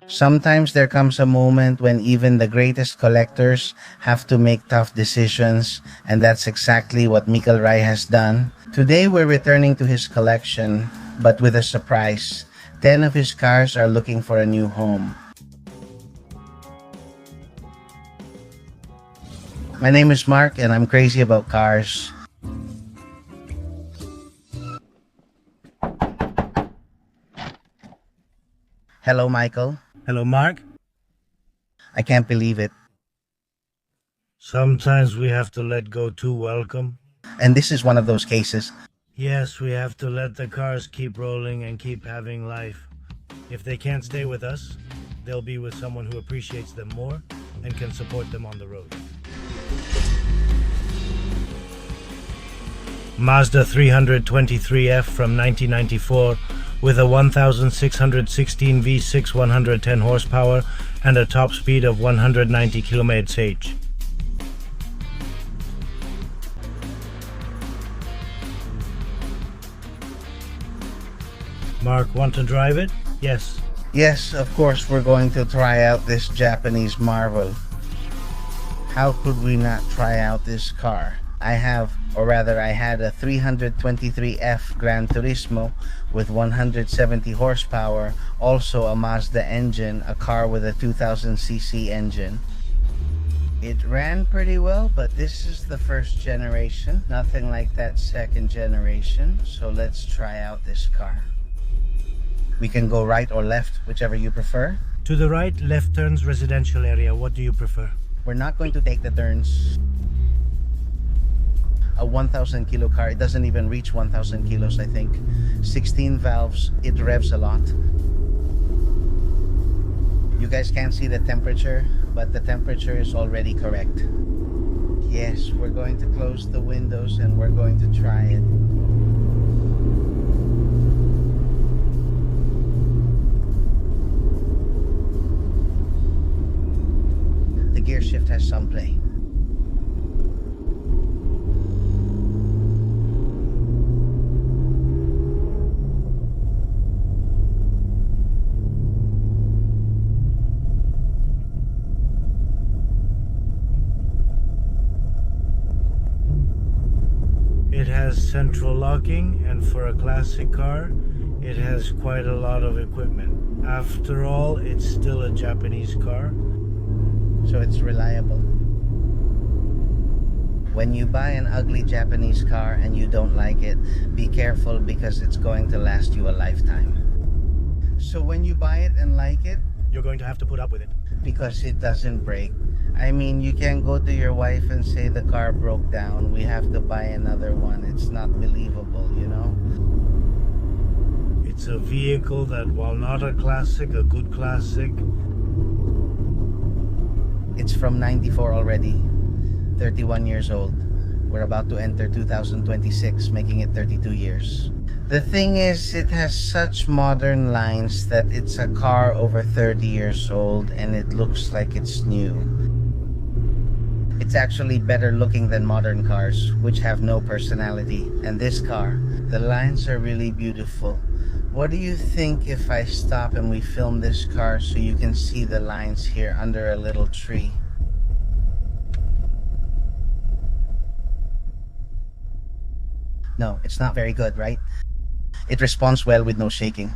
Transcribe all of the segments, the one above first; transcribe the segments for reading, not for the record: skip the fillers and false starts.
Sometimes there comes a moment when even the greatest collectors have to make tough decisions, and that's exactly what Mikkel Rai has done. Today we're returning to his collection, but with a surprise. 10 of his cars are looking for a new home. My name is Mark and I'm crazy about cars. Hello, Michael. Hello, Mark. I can't believe it. Sometimes we have to let go too welcome. And this is one of those cases. Yes, we have to let the cars keep rolling and keep having life. If they can't stay with us, they'll be with someone who appreciates them more and can support them on the road. Mazda 323F from 1994 with a 1616 V6 110 horsepower and a top speed of 190 km/h. Mark, want to drive it? Yes. Yes, of course we're going to try out this Japanese marvel. How could we not try out this car? I had a 323F Gran Turismo with 170 horsepower, also a Mazda engine, a car with a 2000cc engine. It ran pretty well, but this is the first generation, nothing like that second generation, so let's try out this car. We can go right or left, whichever you prefer. To the right, left turns residential area. What do you prefer? We're not going to take the turns. A 1,000 kilo car, it doesn't even reach 1,000 kilos, I think. 16 valves, it revs a lot. You guys can't see the temperature, but the temperature is already correct. Yes, we're going to close the windows and we're going to try it. The gear shift has some play. It has central locking, and for a classic car, it has quite a lot of equipment. After all, it's still a Japanese car. So it's reliable. When you buy an ugly Japanese car and you don't like it, be careful because it's going to last you a lifetime. So when you buy it and like it, You're going to have to put up with it. because it doesn't break. I mean, you can't go to your wife and say the car broke down. We have to buy another one. It's not believable, you know? It's a vehicle that, while not a classic, a good classic, It's from 94 already. 31 years old. We're about to enter 2026, making it 32 years. The thing is, it has such modern lines that it's a car over 30 years old and it looks like it's new. It's actually better looking than modern cars, which have no personality. And this car, the lines are really beautiful. What do you think if I stop and we film this car so you can see the lines here under a little tree? No, it's not very good, right? It responds well with no shaking.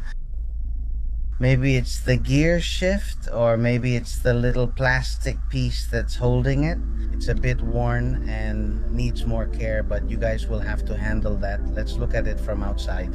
Maybe it's the gear shift, or maybe it's the little plastic piece that's holding it. It's a bit worn and needs more care, but you guys will have to handle that. Let's look at it from outside.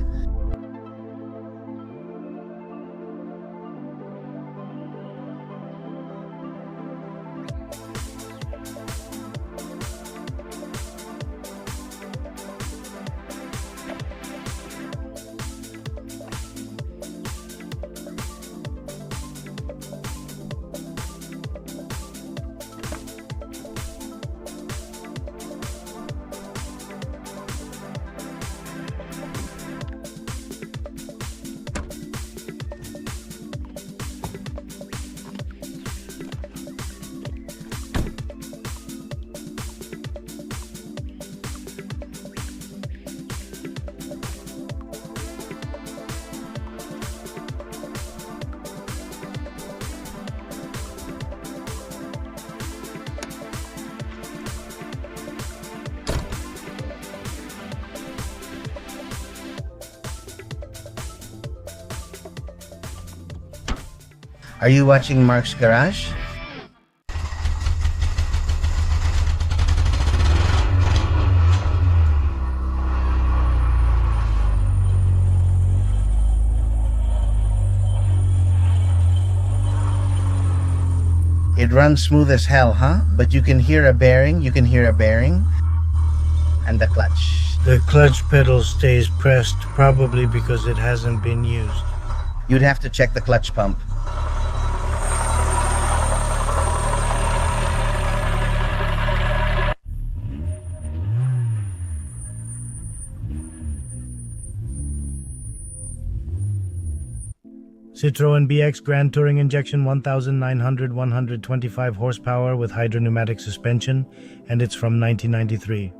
Are you watching Mark's Garage? It runs smooth as hell, huh? But you can hear a bearing, and the clutch. The clutch pedal stays pressed, probably because it hasn't been used. You'd have to check the clutch pump. Citroën BX Grand Touring Injection 1,900-125 horsepower with hydropneumatic suspension, and it's from 1993.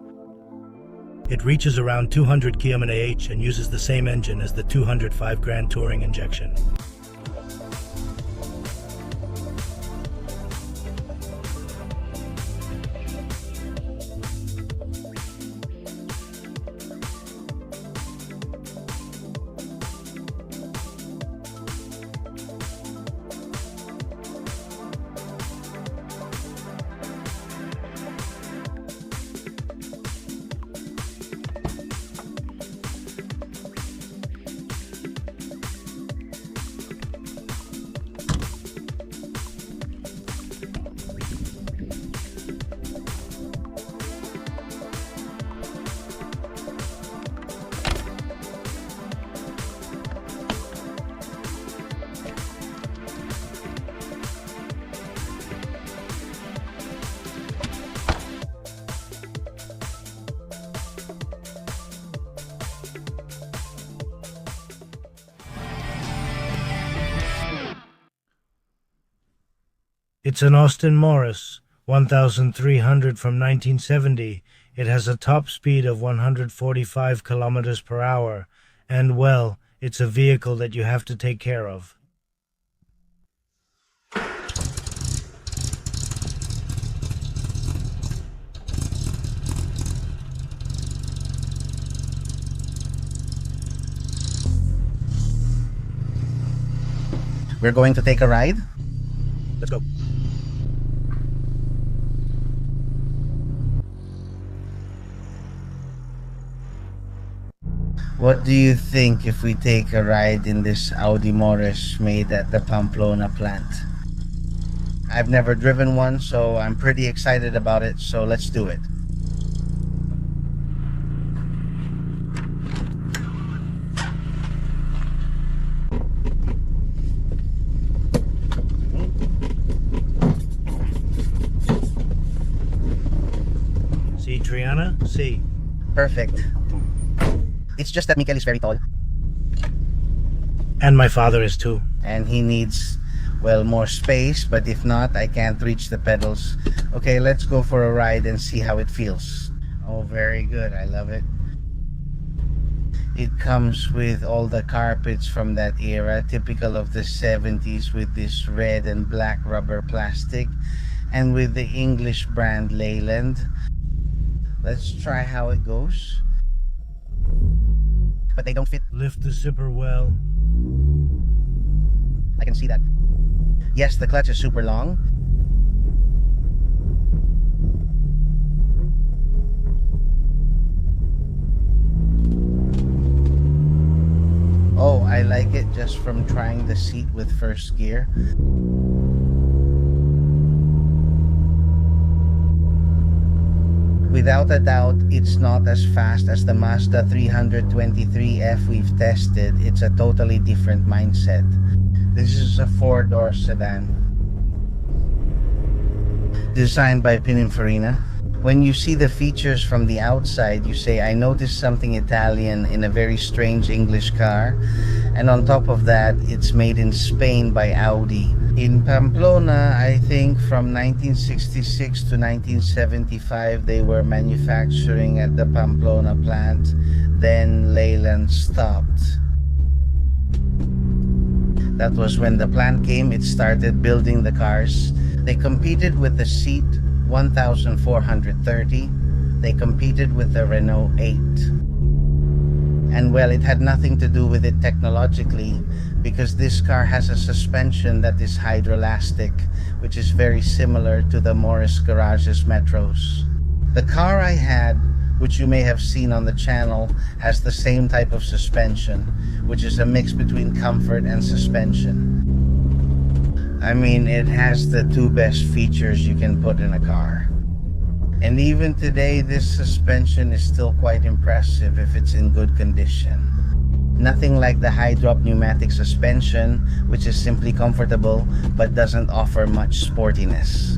It reaches around 200 km/h and uses the same engine as the 205 Grand Touring Injection. It's an Austin Morris 1300 from 1970. It has a top speed of 145 kilometers per hour, and well, it's a vehicle that you have to take care of. We're going to take a ride? Let's go. What do you think if we take a ride in this Audi Morris made at the Pamplona plant? I've never driven one, so I'm pretty excited about it, so let's do it. See, Triana? See. Perfect. It's just that Mikel is very tall. And my father is too. And he needs, well, more space, but if not, I can't reach the pedals. Okay, let's go for a ride and see how it feels. Oh, very good. I love it. It comes with all the carpets from that era, typical of the 70s, with this red and black rubber plastic, and with the English brand Leyland. Let's try how it goes. But they don't fit. Lift the zipper well. I can see that. Yes, the clutch is super long. Oh, I like it just from trying the seat with first gear. Without a doubt, it's not as fast as the Mazda 323F we've tested. It's a totally different mindset. This is a four-door sedan. Designed by Pininfarina. When you see the features from the outside, you say, I noticed something Italian in a very strange English car. And on top of that, it's made in Spain by Audi. In Pamplona, I think from 1966 to 1975, they were manufacturing at the Pamplona plant. Then Leyland stopped. That was when the plant came, it started building the cars. They competed with the Seat 1430. They competed with the Renault 8. And well, it had nothing to do with it technologically, because this car has a suspension that is hydrolastic, which is very similar to the Morris Garage's Metros. The car I had, which you may have seen on the channel, has the same type of suspension, which is a mix between comfort and suspension. I mean, it has the two best features you can put in a car. And even today, this suspension is still quite impressive if it's in good condition. Nothing like the high drop pneumatic suspension, which is simply comfortable but doesn't offer much sportiness.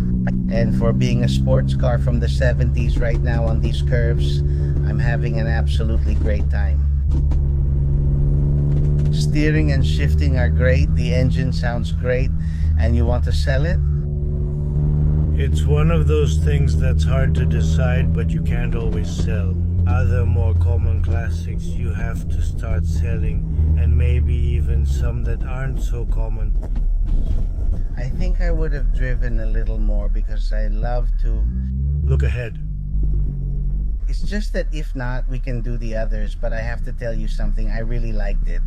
And for being a sports car from the 70s right now on these curves, I'm having an absolutely great time. Steering and shifting are great, the engine sounds great, and you want to sell it? It's one of those things that's hard to decide, but you can't always sell. Other more common classics you have to start selling, and maybe even some that aren't so common. I think I would have driven a little more because I love to... Look ahead. It's just that if not, we can do the others, but I have to tell you something, I really liked it.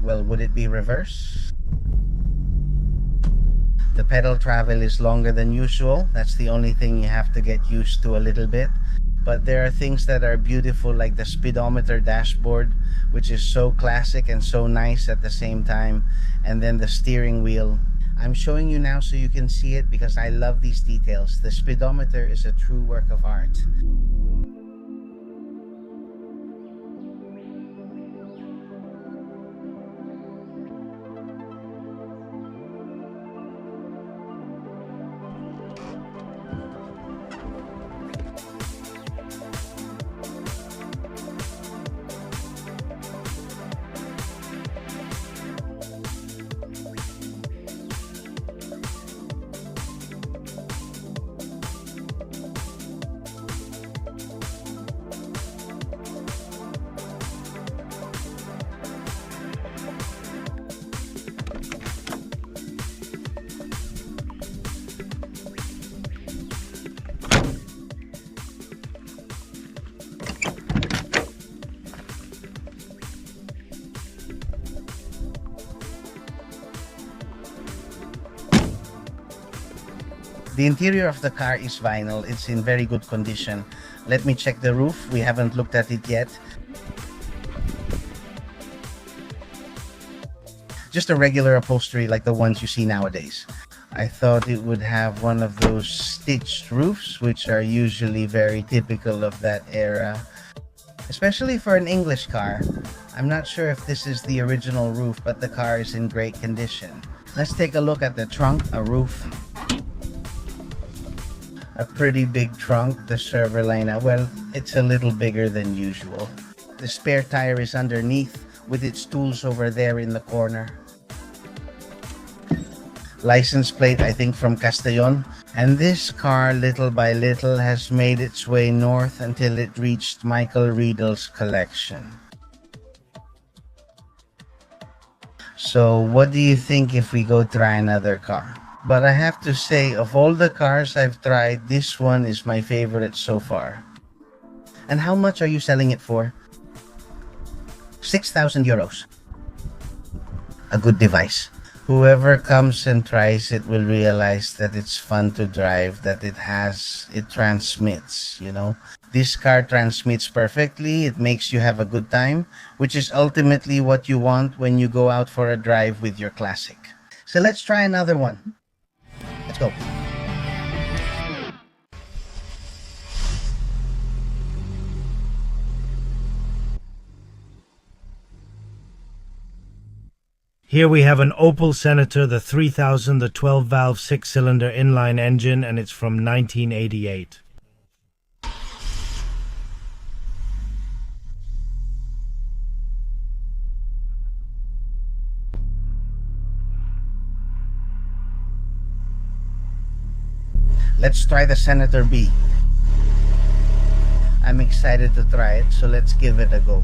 Well, would it be reverse? The pedal travel is longer than usual. That's the only thing you have to get used to a little bit. But there are things that are beautiful, like the speedometer dashboard, which is so classic and so nice at the same time. And then the steering wheel. I'm showing you now so you can see it because I love these details. The speedometer is a true work of art. The interior of the car is vinyl. It's in very good condition. Let me check the roof. We haven't looked at it yet. Just a regular upholstery like the ones you see nowadays. I thought it would have one of those stitched roofs, which are usually very typical of that era, especially for an English car. I'm not sure if this is the original roof, but the car is in great condition. Let's take a look at the trunk, a roof. A pretty big trunk, the server liner. Well, it's a little bigger than usual. The spare tire is underneath with its tools over there in the corner. License plate, I think from Castellon. And this car, little by little, has made its way north until it reached Michael Riedel's collection. So what do you think if we go try another car? But I have to say, of all the cars I've tried, this one is my favorite so far. And how much are you selling it for? 6,000 euros. A good device. Whoever comes and tries it will realize that it's fun to drive, that it transmits, you know. This car transmits perfectly, it makes you have a good time, which is ultimately what you want when you go out for a drive with your classic. So let's try another one. Let's go. Here we have an Opel Senator, the 3000, the 12-valve 6-cylinder inline engine, and it's from 1988. Let's try the Senator B. I'm excited to try it, so let's give it a go.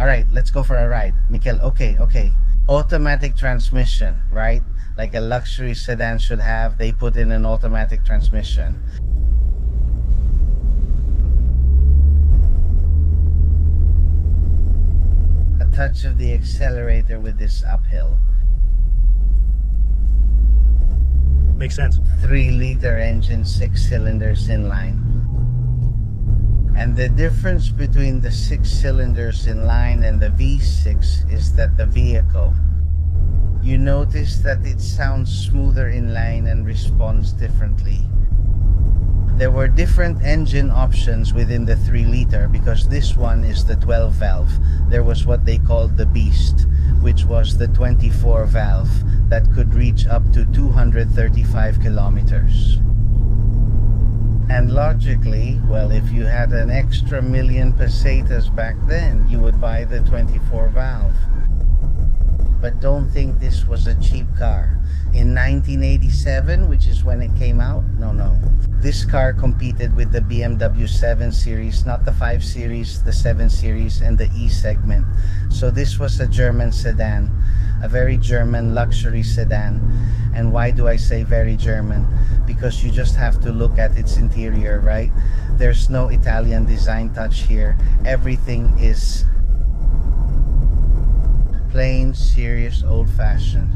Alright, let's go for a ride. Mikel, okay. Automatic transmission, right? Like a luxury sedan should have, they put in an automatic transmission. touch of the accelerator with this uphill. Makes sense. 3-liter engine, 6 cylinders in line. And the difference between the 6 cylinders in line and the V6 is that the vehicle, you notice that it sounds smoother in line and responds differently. There were different engine options within the 3-liter because this one is the 12 valve. There was what they called the Beast, which was the 24 valve that could reach up to 235 kilometers. And logically, well, if you had an extra million pesetas back then, you would buy the 24 valve. But don't think this was a cheap car. In 1987, which is when it came out, no. This car competed with the BMW 7 Series, not the 5 Series, the 7 Series, and the E segment. So this was a German sedan, a very German luxury sedan. And why do I say very German? Because you just have to look at its interior, right? There's no Italian design touch here. Everything is plain, serious, old-fashioned.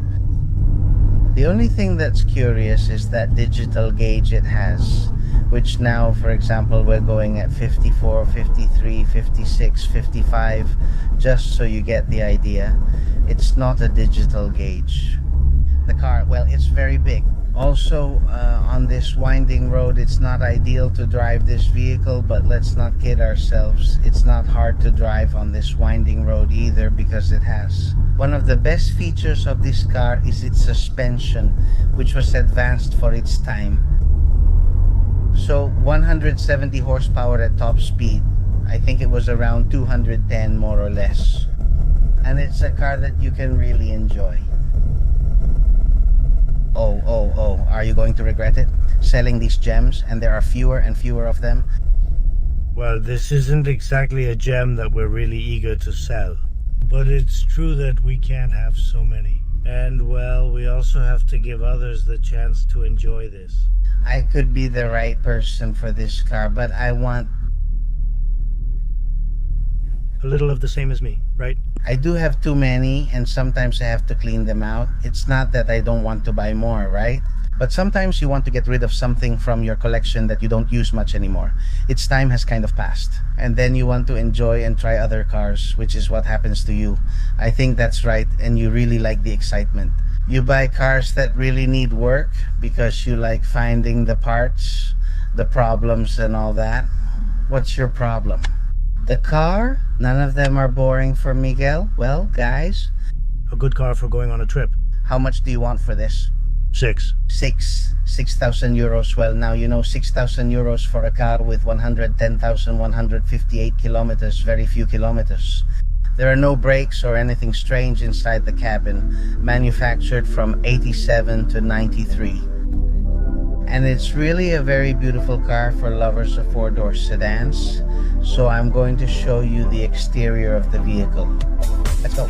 The only thing that's curious is that digital gauge it has, which now, for example, we're going at 54, 53, 56, 55, just so you get the idea. It's not a digital gauge. The car, well, it's very big. Also, on this winding road, it's not ideal to drive this vehicle, but let's not kid ourselves. It's not hard to drive on this winding road either because it has. One of the best features of this car is its suspension, which was advanced for its time. So 170 horsepower at top speed. I think it was around 210 more or less. And it's a car that you can really enjoy. Oh, are you going to regret it? Selling these gems, and there are fewer and fewer of them? Well, this isn't exactly a gem that we're really eager to sell. But it's true that we can't have so many. And, well, we also have to give others the chance to enjoy this. I could be the right person for this car, but I want a little of the same as me, right? I do have too many, and sometimes I have to clean them out. It's not that I don't want to buy more, right? But sometimes you want to get rid of something from your collection that you don't use much anymore. Its time has kind of passed. And then you want to enjoy and try other cars, which is what happens to you. I think that's right, and you really like the excitement. You buy cars that really need work because you like finding the parts, the problems, and all that. What's your problem? The car? None of them are boring for Miguel? Well, guys, a good car for going on a trip. How much do you want for this? 6,000 euros. Well, now you know 6,000 euros for a car with 110,158 kilometers, very few kilometers. There are no brakes or anything strange inside the cabin, manufactured from 87 to 93. And it's really a very beautiful car for lovers of four-door sedans. So I'm going to show you the exterior of the vehicle. Let's go.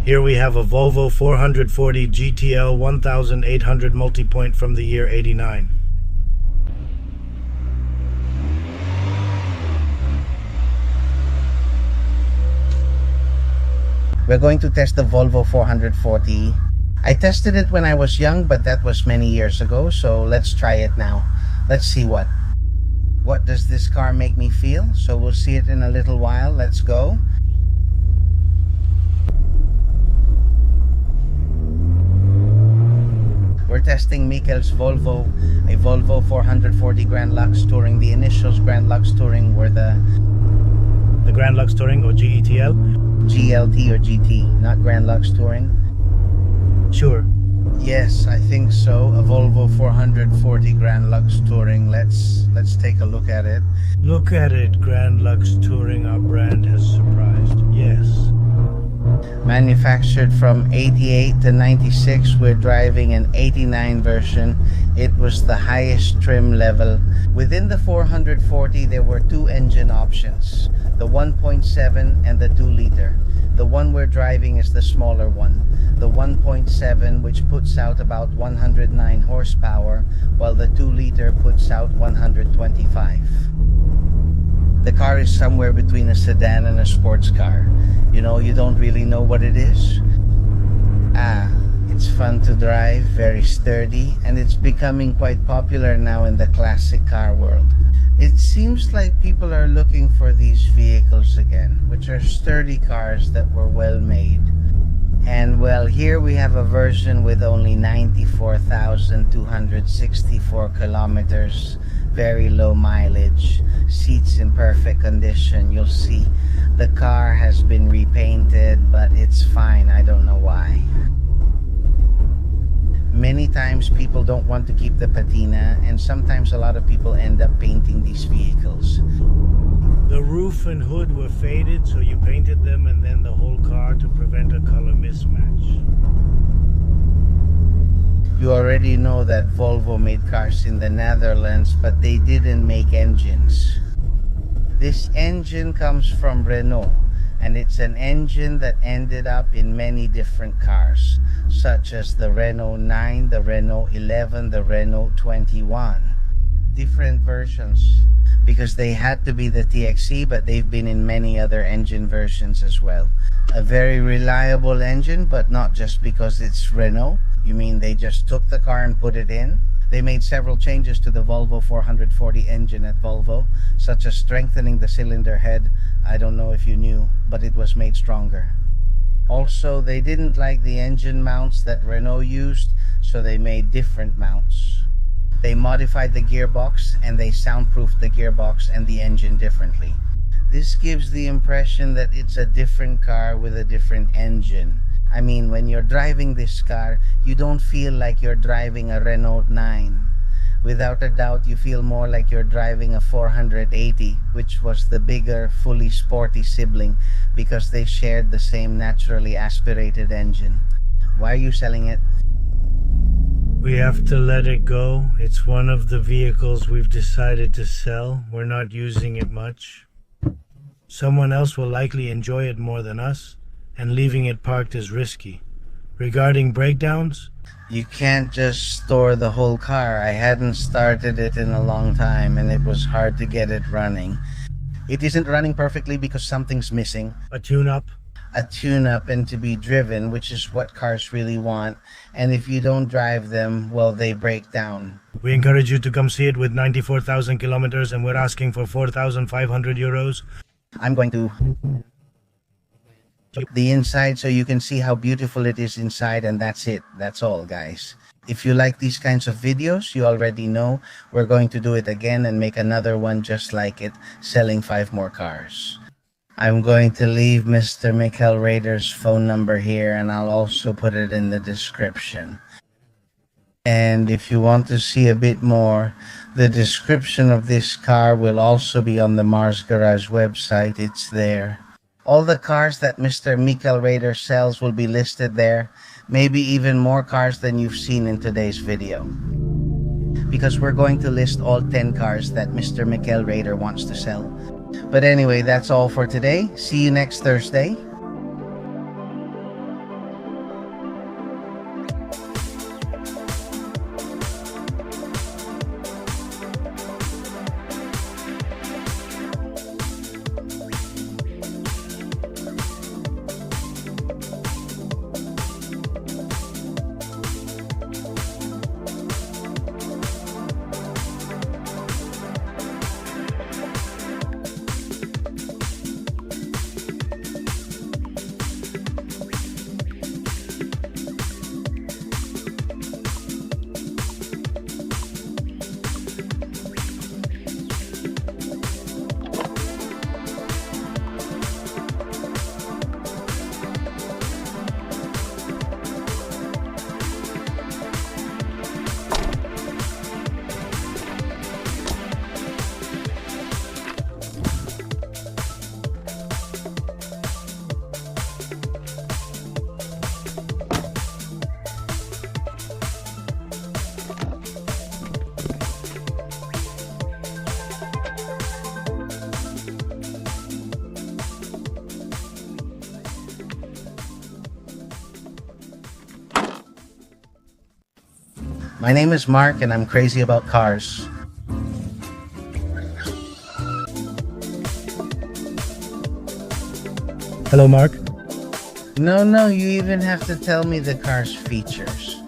Here we have a Volvo 440 GTL 1800 multipoint from the year 89. We're going to test the Volvo 440. I tested it when I was young, but that was many years ago, so let's try it now. Let's see what does this car make me feel. So we'll see it in a little while. Let's go. We're testing Mikel's Volvo, a Volvo 440 Grand Lux Touring. The initials Grand Lux Touring were the Grand Lux Touring, or GETL? GLT or GT, not Grand Lux Touring. Sure. Yes, I think so. A Volvo 440 Grand Lux Touring. Let's take a look at it. Look at it, Grand Lux Touring, our brand has surprised. Yes. Manufactured from 88 to 96, we're driving an 89 version. It was the highest trim level. Within the 440, there were two engine options, the 1.7 and the 2-liter. The one we're driving is the smaller one, the 1.7, which puts out about 109 horsepower, while the 2-liter puts out 125. The car is somewhere between a sedan and a sports car. You know, you don't really know what it is. It's fun to drive, very sturdy, and it's becoming quite popular now in the classic car world. It seems like people are looking for these vehicles again, which are sturdy cars that were well made. And well, here we have a version with only 94,264 kilometers, very low mileage, seats in perfect condition. You'll see the car has been repainted, but it's fine. I don't know why. Many times people don't want to keep the patina, and sometimes a lot of people end up painting these vehicles. The roof and hood were faded, so you painted them and then the whole car to prevent a color mismatch. You already know that Volvo made cars in the Netherlands, but they didn't make engines. This engine comes from Renault, and it's an engine that ended up in many different cars, such as the Renault 9, the Renault 11, the Renault 21. Different versions, because they had to be the TXE, but they've been in many other engine versions as well. A very reliable engine, but not just because it's Renault. You mean they just took the car and put it in? They made several changes to the Volvo 440 engine at Volvo, such as strengthening the cylinder head. I don't know if you knew, but it was made stronger. Also, they didn't like the engine mounts that Renault used, so they made different mounts. They modified the gearbox, and they soundproofed the gearbox and the engine differently. This gives the impression that it's a different car with a different engine. I mean, when you're driving this car, you don't feel like you're driving a Renault 9. Without a doubt, you feel more like you're driving a 480, which was the bigger, fully sporty sibling, because they shared the same naturally aspirated engine. Why are you selling it? We have to let it go. It's one of the vehicles we've decided to sell. We're not using it much. Someone else will likely enjoy it more than us, and leaving it parked is risky. Regarding breakdowns, you can't just store the whole car. I hadn't started it in a long time, and it was hard to get it running. It isn't running perfectly because something's missing. a tune-up. A tune-up and to be driven, which is what cars really want. And if you don't drive them, well, they break down. We encourage you to come see it with 94,000 kilometers, and we're asking for 4,500 euros. I'm going to the inside so you can see how beautiful it is inside, and that's it. That's all, guys. If you like these kinds of videos, you already know we're going to do it again and make another one just like it, selling 5 more cars. I'm going to leave Mr. Mikel Rader's phone number here, and I'll also put it in the description. And if you want to see a bit more, the description of this car will also be on the Mars Garage website. It's there. All the cars that Mr. Mikel Rader sells will be listed there. Maybe even more cars than you've seen in today's video. Because we're going to list all 10 cars that Mr. Mikel Rader wants to sell. But anyway, that's all for today. See you next Thursday. My name is Mark and I'm crazy about cars. Hello, Mark. No, you even have to tell me the car's features.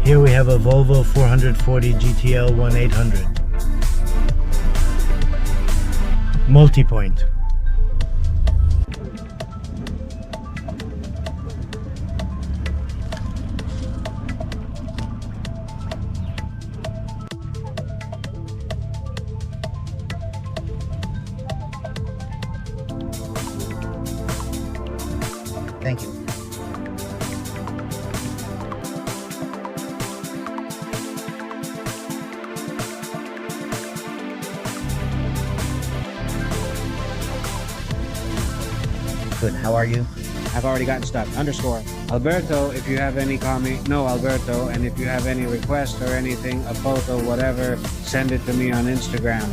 Here we have a Volvo 440 GTL 1800. Multi-point. Thank you. Good, how are you? I've already gotten stuck. Underscore. Alberto, if you have any comment, no, Alberto, and if you have any request or anything, a photo, whatever, send it to me on Instagram.